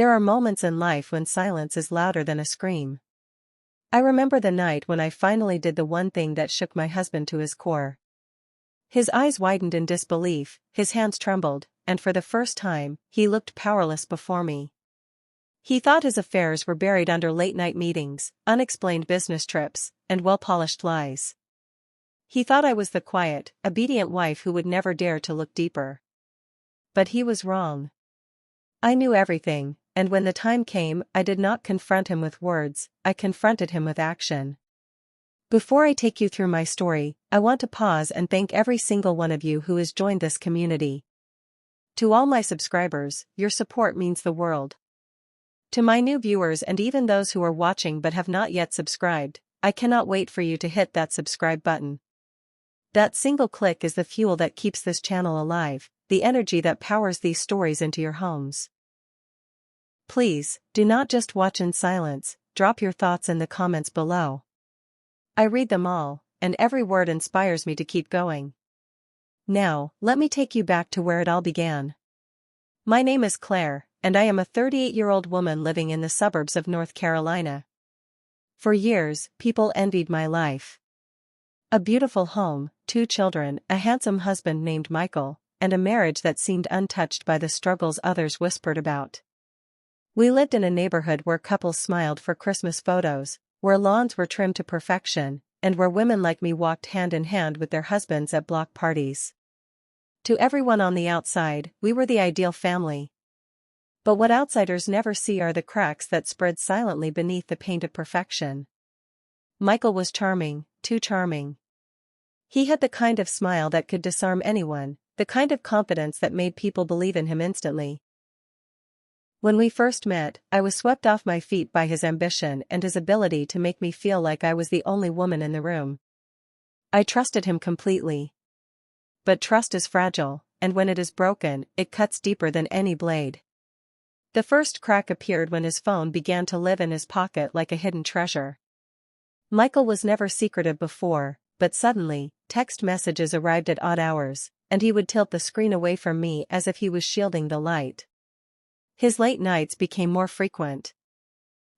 There are moments in life when silence is louder than a scream. I remember the night when I finally did the one thing that shook my husband to his core. His eyes widened in disbelief, his hands trembled, and for the first time, he looked powerless before me. He thought his affairs were buried under late-night meetings, unexplained business trips, and well-polished lies. He thought I was the quiet, obedient wife who would never dare to look deeper. But he was wrong. I knew everything, and when the time came, I did not confront him with words, I confronted him with action. Before I take you through my story, I want to pause and thank every single one of you who has joined this community. To all my subscribers, your support means the world. To my new viewers and even those who are watching but have not yet subscribed, I cannot wait for you to hit that subscribe button. That single click is the fuel that keeps this channel alive, the energy that powers these stories into your homes. Please, do not just watch in silence, drop your thoughts in the comments below. I read them all, and every word inspires me to keep going. Now, let me take you back to where it all began. My name is Claire, and I am a 38-year-old woman living in the suburbs of North Carolina. For years, people envied my life. A beautiful home, 2 children, a handsome husband named Michael, and a marriage that seemed untouched by the struggles others whispered about. We lived in a neighborhood where couples smiled for Christmas photos, where lawns were trimmed to perfection, and where women like me walked hand in hand with their husbands at block parties. To everyone on the outside, we were the ideal family. But what outsiders never see are the cracks that spread silently beneath the paint of perfection. Michael was charming, too charming. He had the kind of smile that could disarm anyone, the kind of confidence that made people believe in him instantly. When we first met, I was swept off my feet by his ambition and his ability to make me feel like I was the only woman in the room. I trusted him completely. But trust is fragile, and when it is broken, it cuts deeper than any blade. The first crack appeared when his phone began to live in his pocket like a hidden treasure. Michael was never secretive before, but suddenly, text messages arrived at odd hours, and he would tilt the screen away from me as if he was shielding the light. His late nights became more frequent.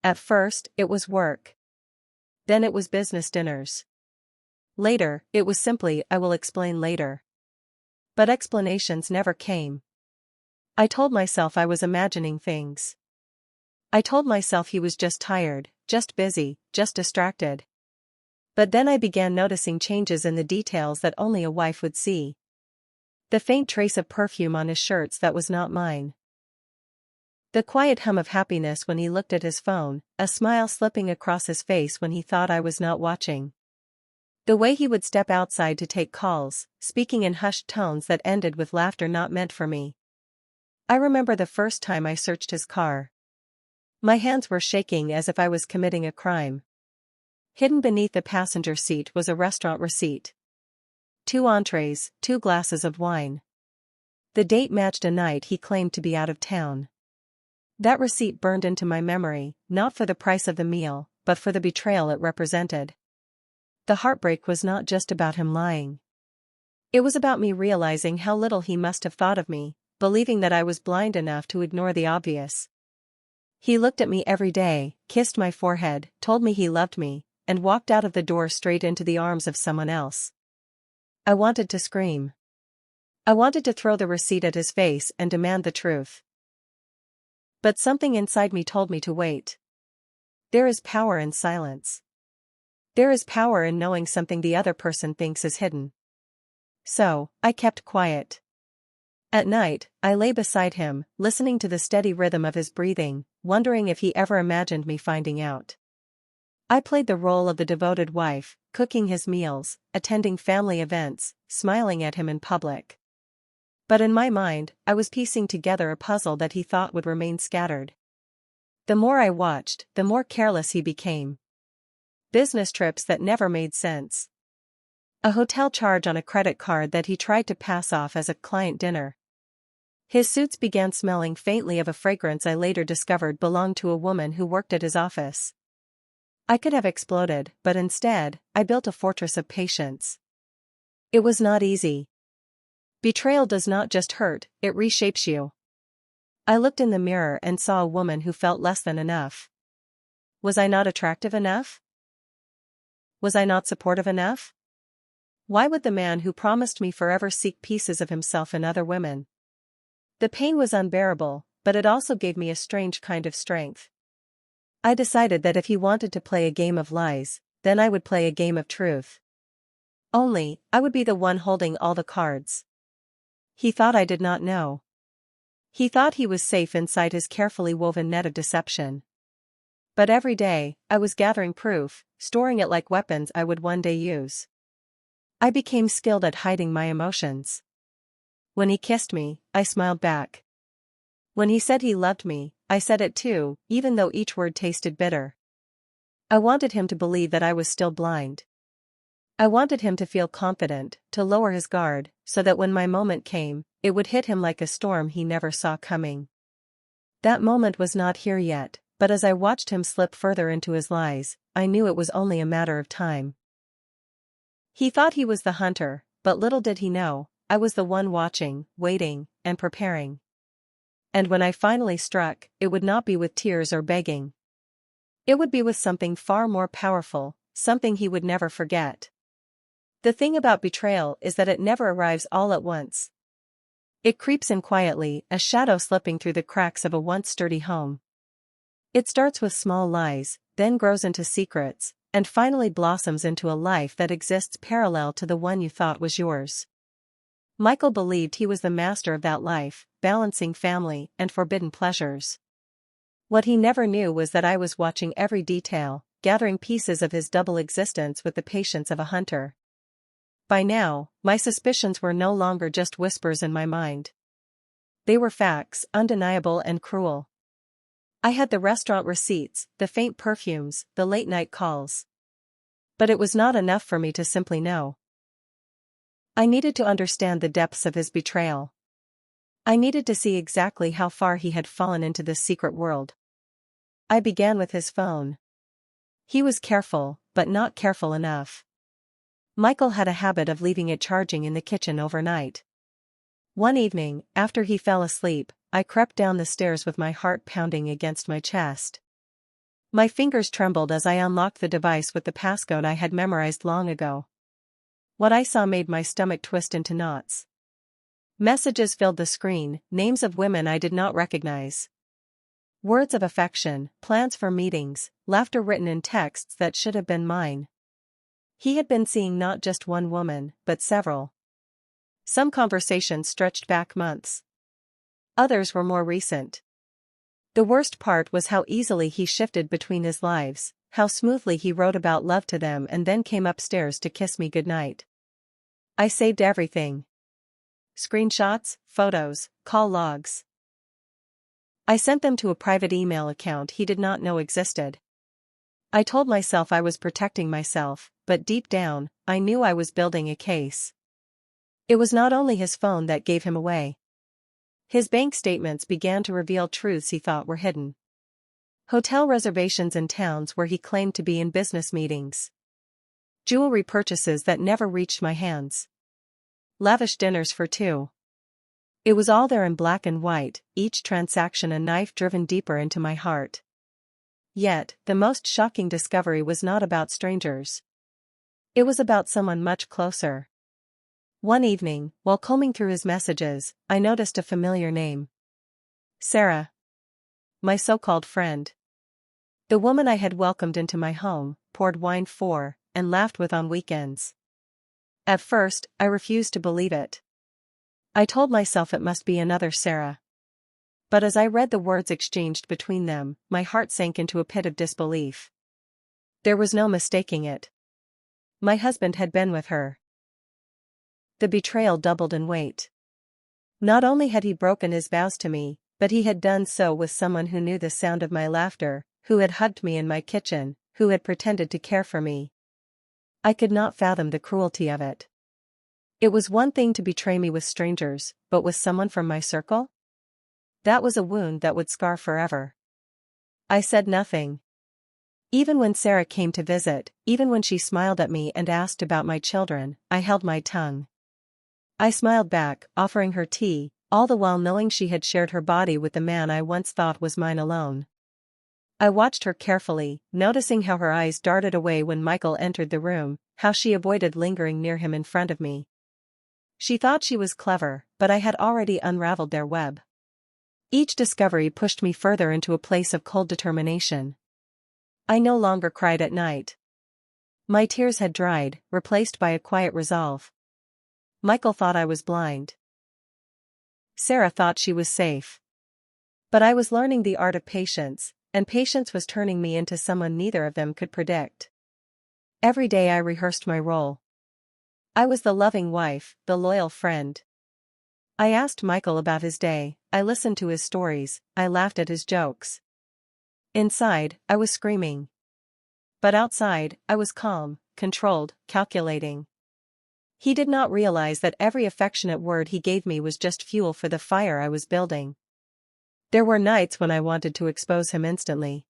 At first, it was work. Then it was business dinners. Later, it was simply, "I will explain later." But explanations never came. I told myself I was imagining things. I told myself he was just tired, just busy, just distracted. But then I began noticing changes in the details that only a wife would see. The faint trace of perfume on his shirts that was not mine. The quiet hum of happiness when he looked at his phone, a smile slipping across his face when he thought I was not watching. The way he would step outside to take calls, speaking in hushed tones that ended with laughter not meant for me. I remember the first time I searched his car. My hands were shaking as if I was committing a crime. Hidden beneath the passenger seat was a restaurant receipt. 2 entrees, 2 glasses of wine. The date matched a night he claimed to be out of town. That receipt burned into my memory, not for the price of the meal, but for the betrayal it represented. The heartbreak was not just about him lying. It was about me realizing how little he must have thought of me, believing that I was blind enough to ignore the obvious. He looked at me every day, kissed my forehead, told me he loved me, and walked out of the door straight into the arms of someone else. I wanted to scream. I wanted to throw the receipt at his face and demand the truth. But something inside me told me to wait. There is power in silence. There is power in knowing something the other person thinks is hidden. So, I kept quiet. At night, I lay beside him, listening to the steady rhythm of his breathing, wondering if he ever imagined me finding out. I played the role of the devoted wife, cooking his meals, attending family events, smiling at him in public. But in my mind, I was piecing together a puzzle that he thought would remain scattered. The more I watched, the more careless he became. Business trips that never made sense. A hotel charge on a credit card that he tried to pass off as a client dinner. His suits began smelling faintly of a fragrance I later discovered belonged to a woman who worked at his office. I could have exploded, but instead, I built a fortress of patience. It was not easy. Betrayal does not just hurt, it reshapes you. I looked in the mirror and saw a woman who felt less than enough. Was I not attractive enough? Was I not supportive enough? Why would the man who promised me forever seek pieces of himself in other women? The pain was unbearable, but it also gave me a strange kind of strength. I decided that if he wanted to play a game of lies, then I would play a game of truth. Only, I would be the one holding all the cards. He thought I did not know. He thought he was safe inside his carefully woven net of deception. But every day, I was gathering proof, storing it like weapons I would one day use. I became skilled at hiding my emotions. When he kissed me, I smiled back. When he said he loved me, I said it too, even though each word tasted bitter. I wanted him to believe that I was still blind. I wanted him to feel confident, to lower his guard, so that when my moment came, it would hit him like a storm he never saw coming. That moment was not here yet, but as I watched him slip further into his lies, I knew it was only a matter of time. He thought he was the hunter, but little did he know, I was the one watching, waiting, and preparing. And when I finally struck, it would not be with tears or begging. It would be with something far more powerful, something he would never forget. The thing about betrayal is that it never arrives all at once. It creeps in quietly, a shadow slipping through the cracks of a once sturdy home. It starts with small lies, then grows into secrets, and finally blossoms into a life that exists parallel to the one you thought was yours. Michael believed he was the master of that life, balancing family and forbidden pleasures. What he never knew was that I was watching every detail, gathering pieces of his double existence with the patience of a hunter. By now, my suspicions were no longer just whispers in my mind. They were facts, undeniable and cruel. I had the restaurant receipts, the faint perfumes, the late-night calls. But it was not enough for me to simply know. I needed to understand the depths of his betrayal. I needed to see exactly how far he had fallen into this secret world. I began with his phone. He was careful, but not careful enough. Michael had a habit of leaving it charging in the kitchen overnight. One evening, after he fell asleep, I crept down the stairs with my heart pounding against my chest. My fingers trembled as I unlocked the device with the passcode I had memorized long ago. What I saw made my stomach twist into knots. Messages filled the screen, names of women I did not recognize. Words of affection, plans for meetings, laughter written in texts that should have been mine. He had been seeing not just one woman, but several. Some conversations stretched back months. Others were more recent. The worst part was how easily he shifted between his lives, how smoothly he wrote about love to them and then came upstairs to kiss me goodnight. I saved everything. Screenshots, photos, call logs. I sent them to a private email account he did not know existed. I told myself I was protecting myself, but deep down, I knew I was building a case. It was not only his phone that gave him away. His bank statements began to reveal truths he thought were hidden. Hotel reservations in towns where he claimed to be in business meetings. Jewelry purchases that never reached my hands. Lavish dinners for two. It was all there in black and white, each transaction a knife driven deeper into my heart. Yet, the most shocking discovery was not about strangers. It was about someone much closer. One evening, while combing through his messages, I noticed a familiar name. Sarah. My so-called friend. The woman I had welcomed into my home, poured wine for, and laughed with on weekends. At first, I refused to believe it. I told myself it must be another Sarah. But as I read the words exchanged between them, my heart sank into a pit of disbelief. There was no mistaking it. My husband had been with her. The betrayal doubled in weight. Not only had he broken his vows to me, but he had done so with someone who knew the sound of my laughter, who had hugged me in my kitchen, who had pretended to care for me. I could not fathom the cruelty of it. It was one thing to betray me with strangers, but with someone from my circle? That was a wound that would scar forever. I said nothing. Even when Sarah came to visit, even when she smiled at me and asked about my children, I held my tongue. I smiled back, offering her tea, all the while knowing she had shared her body with the man I once thought was mine alone. I watched her carefully, noticing how her eyes darted away when Michael entered the room, how she avoided lingering near him in front of me. She thought she was clever, but I had already unraveled their web. Each discovery pushed me further into a place of cold determination. I no longer cried at night. My tears had dried, replaced by a quiet resolve. Michael thought I was blind. Sarah thought she was safe. But I was learning the art of patience, and patience was turning me into someone neither of them could predict. Every day I rehearsed my role. I was the loving wife, the loyal friend. I asked Michael about his day, I listened to his stories, I laughed at his jokes. Inside, I was screaming. But outside, I was calm, controlled, calculating. He did not realize that every affectionate word he gave me was just fuel for the fire I was building. There were nights when I wanted to expose him instantly.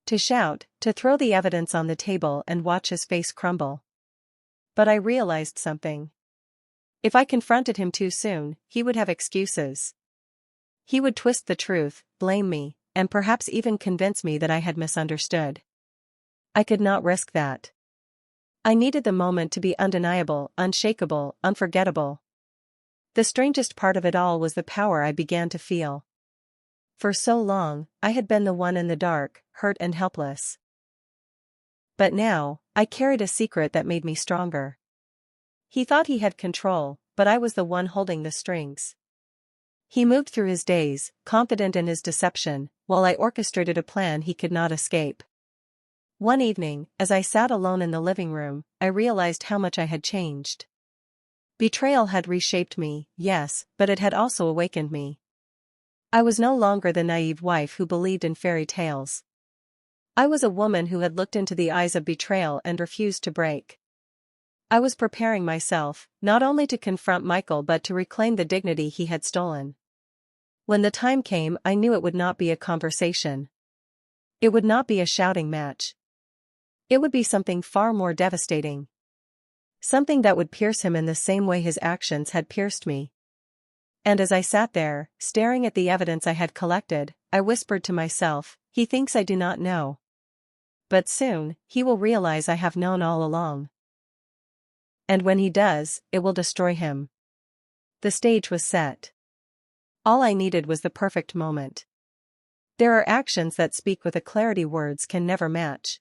To shout, to throw the evidence on the table and watch his face crumble. But I realized something. If I confronted him too soon, he would have excuses. He would twist the truth, blame me, and perhaps even convince me that I had misunderstood. I could not risk that. I needed the moment to be undeniable, unshakable, unforgettable. The strangest part of it all was the power I began to feel. For so long, I had been the one in the dark, hurt and helpless. But now, I carried a secret that made me stronger. He thought he had control, but I was the one holding the strings. He moved through his days, confident in his deception, while I orchestrated a plan he could not escape. One evening, as I sat alone in the living room, I realized how much I had changed. Betrayal had reshaped me, yes, but it had also awakened me. I was no longer the naive wife who believed in fairy tales. I was a woman who had looked into the eyes of betrayal and refused to break. I was preparing myself, not only to confront Michael but to reclaim the dignity he had stolen. When the time came, I knew it would not be a conversation. It would not be a shouting match. It would be something far more devastating. Something that would pierce him in the same way his actions had pierced me. And as I sat there, staring at the evidence I had collected, I whispered to myself, he thinks I do not know. But soon, he will realize I have known all along. And when he does, it will destroy him. The stage was set. All I needed was the perfect moment. There are actions that speak with a clarity words can never match.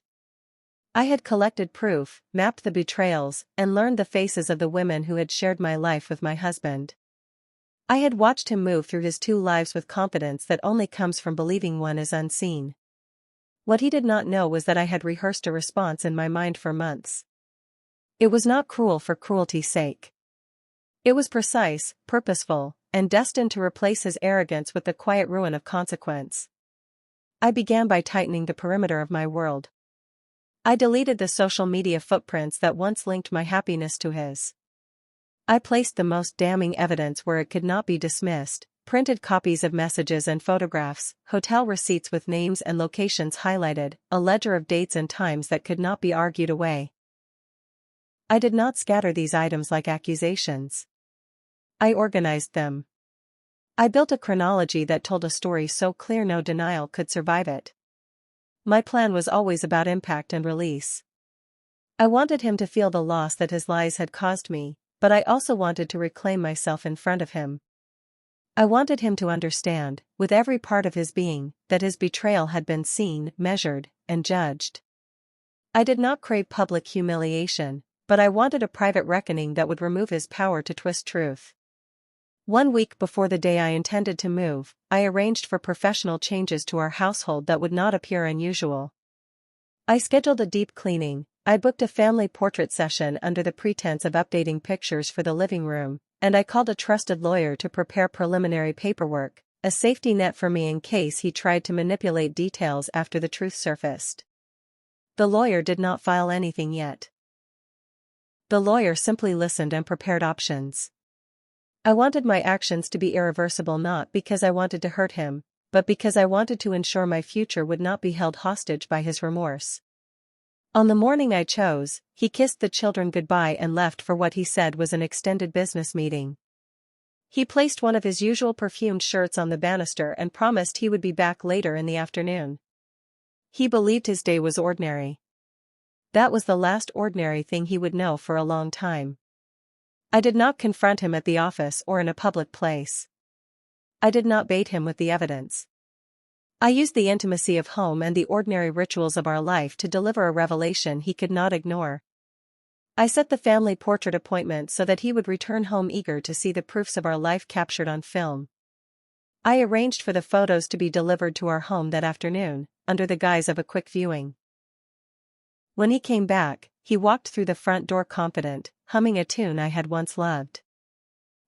I had collected proof, mapped the betrayals, and learned the faces of the women who had shared my life with my husband. I had watched him move through his two lives with confidence that only comes from believing one is unseen. What he did not know was that I had rehearsed a response in my mind for months. It was not cruel for cruelty's sake. It was precise, purposeful, and destined to replace his arrogance with the quiet ruin of consequence. I began by tightening the perimeter of my world. I deleted the social media footprints that once linked my happiness to his. I placed the most damning evidence where it could not be dismissed, printed copies of messages and photographs, hotel receipts with names and locations highlighted, a ledger of dates and times that could not be argued away. I did not scatter these items like accusations. I organized them. I built a chronology that told a story so clear no denial could survive it. My plan was always about impact and release. I wanted him to feel the loss that his lies had caused me, but I also wanted to reclaim myself in front of him. I wanted him to understand, with every part of his being, that his betrayal had been seen, measured, and judged. I did not crave public humiliation, but I wanted a private reckoning that would remove his power to twist truth. 1 week before the day I intended to move, I arranged for professional changes to our household that would not appear unusual. I scheduled a deep cleaning. I booked a family portrait session under the pretense of updating pictures for the living room, and I called a trusted lawyer to prepare preliminary paperwork, a safety net for me in case he tried to manipulate details after the truth surfaced. The lawyer did not file anything yet. The lawyer simply listened and prepared options. I wanted my actions to be irreversible not because I wanted to hurt him, but because I wanted to ensure my future would not be held hostage by his remorse. On the morning I chose, he kissed the children goodbye and left for what he said was an extended business meeting. He placed one of his usual perfumed shirts on the banister and promised he would be back later in the afternoon. He believed his day was ordinary. That was the last ordinary thing he would know for a long time. I did not confront him at the office or in a public place. I did not bait him with the evidence. I used the intimacy of home and the ordinary rituals of our life to deliver a revelation he could not ignore. I set the family portrait appointment so that he would return home eager to see the proofs of our life captured on film. I arranged for the photos to be delivered to our home that afternoon, under the guise of a quick viewing. When he came back, he walked through the front door confident, humming a tune I had once loved.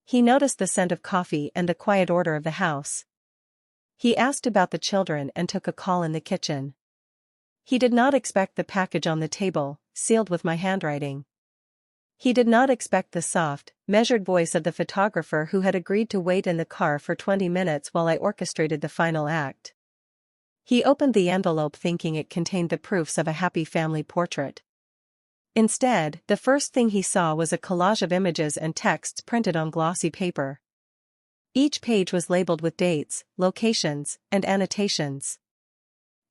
He noticed the scent of coffee and the quiet order of the house. He asked about the children and took a call in the kitchen. He did not expect the package on the table, sealed with my handwriting. He did not expect the soft, measured voice of the photographer who had agreed to wait in the car for 20 minutes while I orchestrated the final act. He opened the envelope thinking it contained the proofs of a happy family portrait. Instead, the first thing he saw was a collage of images and texts printed on glossy paper. Each page was labeled with dates, locations, and annotations.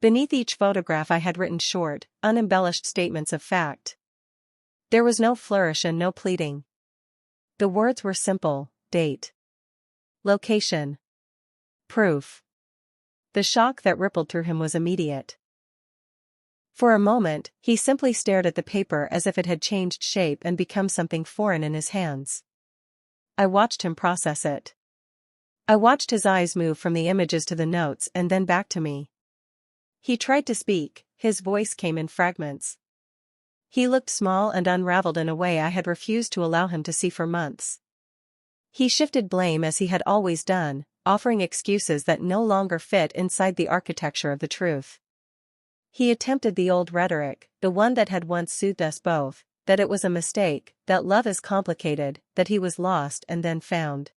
Beneath each photograph I had written short, unembellished statements of fact. There was no flourish and no pleading. The words were simple: date, location, proof. The shock that rippled through him was immediate. For a moment, he simply stared at the paper as if it had changed shape and become something foreign in his hands. I watched him process it. I watched his eyes move from the images to the notes and then back to me. He tried to speak, his voice came in fragments. He looked small and unraveled in a way I had refused to allow him to see for months. He shifted blame as he had always done, offering excuses that no longer fit inside the architecture of the truth. He attempted the old rhetoric, the one that had once soothed us both, that it was a mistake, that love is complicated, that he was lost and then found.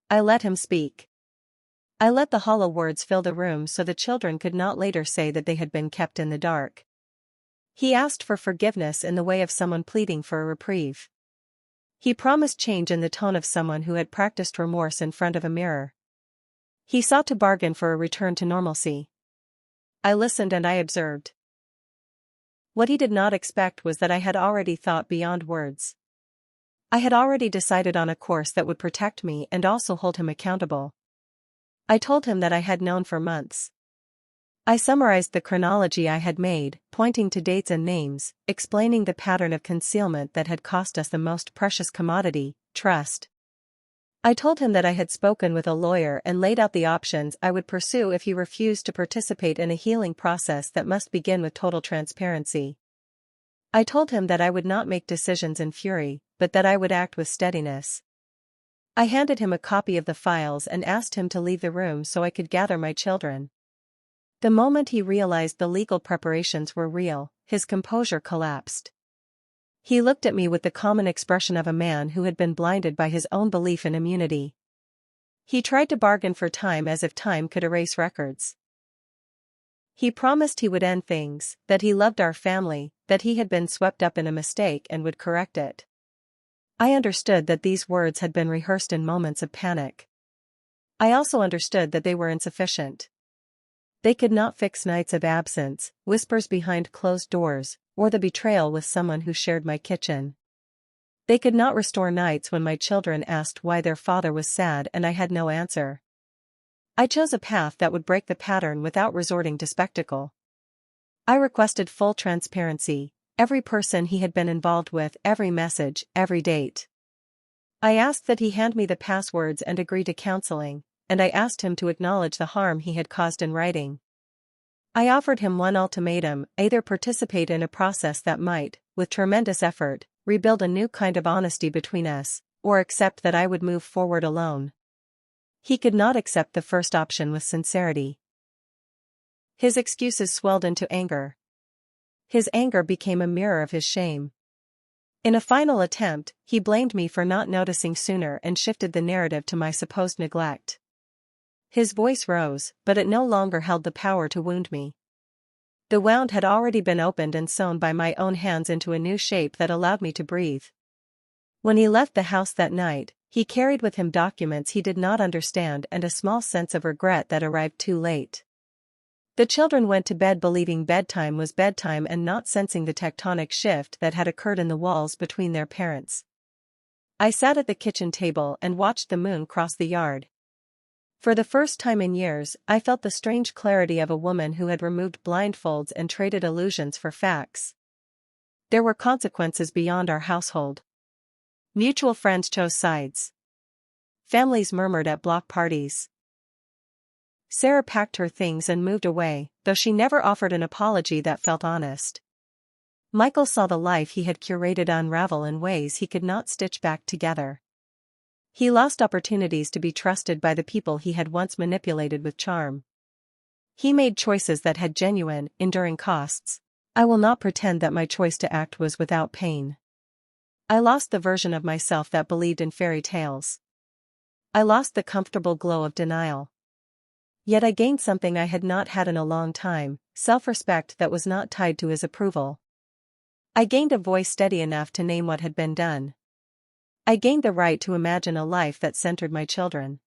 I let him speak. I let the hollow words fill the room so the children could not later say that they had been kept in the dark. He asked for forgiveness in the way of someone pleading for a reprieve. He promised change in the tone of someone who had practiced remorse in front of a mirror. He sought to bargain for a return to normalcy. I listened and I observed. What he did not expect was that I had already thought beyond words. I had already decided on a course that would protect me and also hold him accountable. I told him that I had known for months. I summarized the chronology I had made, pointing to dates and names, explaining the pattern of concealment that had cost us the most precious commodity, trust. I told him that I had spoken with a lawyer and laid out the options I would pursue if he refused to participate in a healing process that must begin with total transparency. I told him that I would not make decisions in fury, but that I would act with steadiness. I handed him a copy of the files and asked him to leave the room so I could gather my children. The moment he realized the legal preparations were real, his composure collapsed. He looked at me with the common expression of a man who had been blinded by his own belief in immunity. He tried to bargain for time as if time could erase records. He promised he would end things, that he loved our family, that he had been swept up in a mistake and would correct it. I understood that these words had been rehearsed in moments of panic. I also understood that they were insufficient. They could not fix nights of absence, whispers behind closed doors, or the betrayal with someone who shared my kitchen. They could not restore nights when my children asked why their father was sad and I had no answer. I chose a path that would break the pattern without resorting to spectacle. I requested full transparency, every person he had been involved with, every message, every date. I asked that he hand me the passwords and agree to counseling, and I asked him to acknowledge the harm he had caused in writing. I offered him one ultimatum: either participate in a process that might, with tremendous effort, rebuild a new kind of honesty between us, or accept that I would move forward alone. He could not accept the first option with sincerity. His excuses swelled into anger. His anger became a mirror of his shame. In a final attempt, he blamed me for not noticing sooner and shifted the narrative to my supposed neglect. His voice rose, but it no longer held the power to wound me. The wound had already been opened and sewn by my own hands into a new shape that allowed me to breathe. When he left the house that night, He carried with him documents he did not understand and a small sense of regret that arrived too late. The children went to bed believing bedtime was bedtime and not sensing the tectonic shift that had occurred in the walls between their parents. I sat at the kitchen table and watched the moon cross the yard. For the first time in years, I felt the strange clarity of a woman who had removed blindfolds and traded illusions for facts. There were consequences beyond our household. Mutual friends chose sides. Families murmured at block parties. Sarah packed her things and moved away, though she never offered an apology that felt honest. Michael saw the life he had curated unravel in ways he could not stitch back together. He lost opportunities to be trusted by the people he had once manipulated with charm. He made choices that had genuine, enduring costs. I will not pretend that my choice to act was without pain. I lost the version of myself that believed in fairy tales. I lost the comfortable glow of denial. Yet I gained something I had not had in a long time, self-respect that was not tied to his approval. I gained a voice steady enough to name what had been done. I gained the right to imagine a life that centered my children.